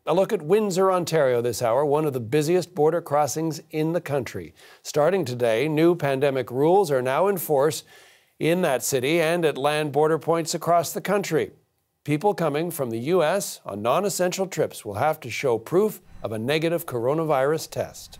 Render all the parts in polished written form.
A look at Windsor, Ontario this hour, one of the busiest border crossings in the country. Starting today, new pandemic rules are now in force in that city and at land border points across the country. People coming from the U.S. on non-essential trips will have to show proof of a negative coronavirus test.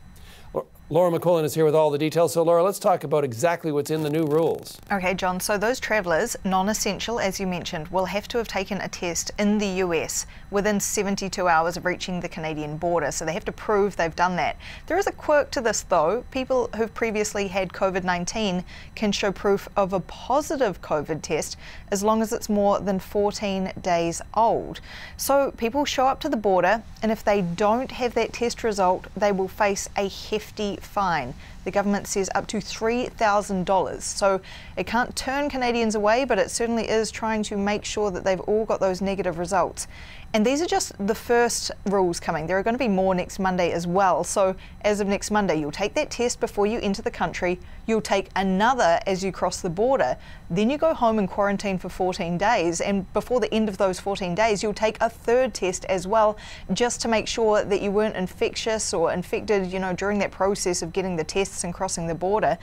Laura McQuillan is here with all the details. So, Laura, let's talk about exactly what's in the new rules. Okay, John, so those travellers, non-essential, as you mentioned, will have to have taken a test in the US within 72 hours of reaching the Canadian border. So they have to prove they've done that. There is a quirk to this, though. People who've previously had COVID-19 can show proof of a positive COVID test as long as it's more than 14 days old. So people show up to the border, and if they don't have that test result, they will face a hefty fine. The government says up to $3,000. So it can't turn Canadians away, but it certainly is trying to make sure that they've all got those negative results. And these are just the first rules coming. There are going to be more next Monday as well. So as of next Monday, you'll take that test before you enter the country. You'll take another as you cross the border. Then you go home and quarantine for 14 days. And before the end of those 14 days, you'll take a third test as well, just to make sure that you weren't infectious or infected, during that process of getting the tests and crossing the border.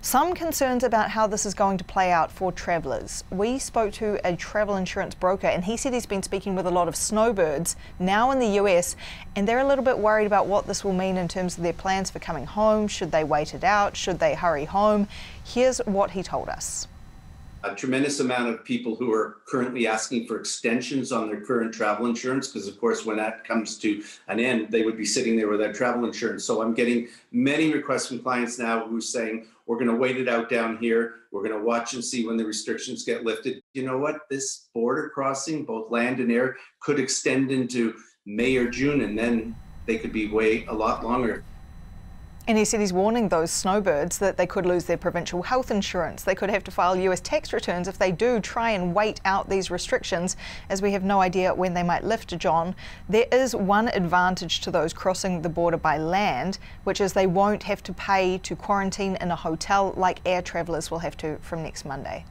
Some concerns about how this is going to play out for travellers. We spoke to a travel insurance broker, and he said he's been speaking with a lot of snowbirds now in the US, and they're a little bit worried about what this will mean in terms of their plans for coming home. Should they wait it out? Should they hurry home? Here's what he told us. A tremendous amount of people who are currently asking for extensions on their current travel insurance, because of course when that comes to an end, they would be sitting there without travel insurance. So I'm getting many requests from clients now who are saying, we're going to wait it out down here. We're going to watch and see when the restrictions get lifted. You know what? This border crossing, both land and air, could extend into May or June, and then they could be way a lot longer. And he said he's warning those snowbirds that they could lose their provincial health insurance. They could have to file US tax returns if they do try and wait out these restrictions, as we have no idea when they might lift, John. There is one advantage to those crossing the border by land, which is they won't have to pay to quarantine in a hotel like air travellers will have to from next Monday.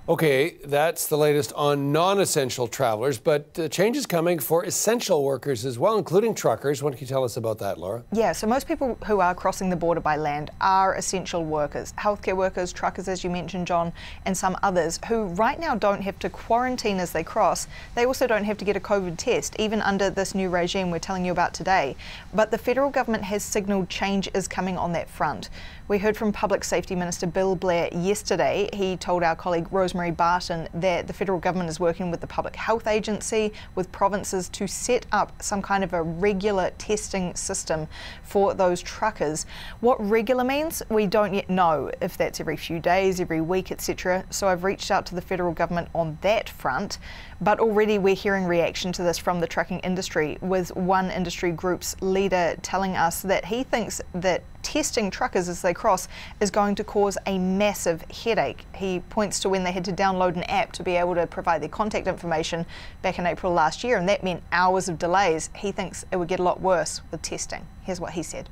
Okay, that's the latest on non-essential travelers, but changes coming for essential workers as well, including truckers. What can you tell us about that, Laura? Yeah, so most people who are crossing the border by land are essential workers, healthcare workers, truckers, as you mentioned, John, and some others who right now don't have to quarantine as they cross. They also don't have to get a COVID test, even under this new regime we're telling you about today. But the federal government has signalled change is coming on that front. We heard from Public Safety Minister Bill Blair yesterday. He told our colleague Rosemary Barton that the federal government is working with the Public Health Agency, with provinces, to set up some kind of a regular testing system for those truckers. What regular means, we don't yet know, if that's every few days, every week, etc. So I've reached out to the federal government on that front. But already we're hearing reaction to this from the trucking industry, with one industry group's leader telling us that he thinks that testing truckers as they cross is going to cause a massive headache. He points to when they had to download an app to be able to provide their contact information back in April last year, and that meant hours of delays. He thinks it would get a lot worse with testing. Here's what he said.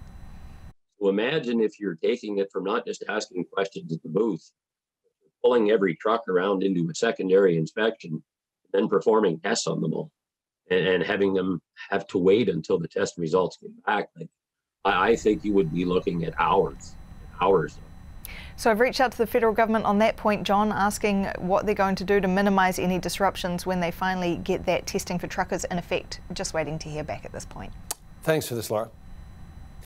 So imagine if you're taking it from not just asking questions at the booth, pulling every truck around into a secondary inspection, then performing tests on them all, and having them have to wait until the test results get back. Like, I think you would be looking at hours. So I've reached out to the federal government on that point, John, asking what they're going to do to minimise any disruptions when they finally get that testing for truckers in effect. Just waiting to hear back at this point. Thanks for this, Laura.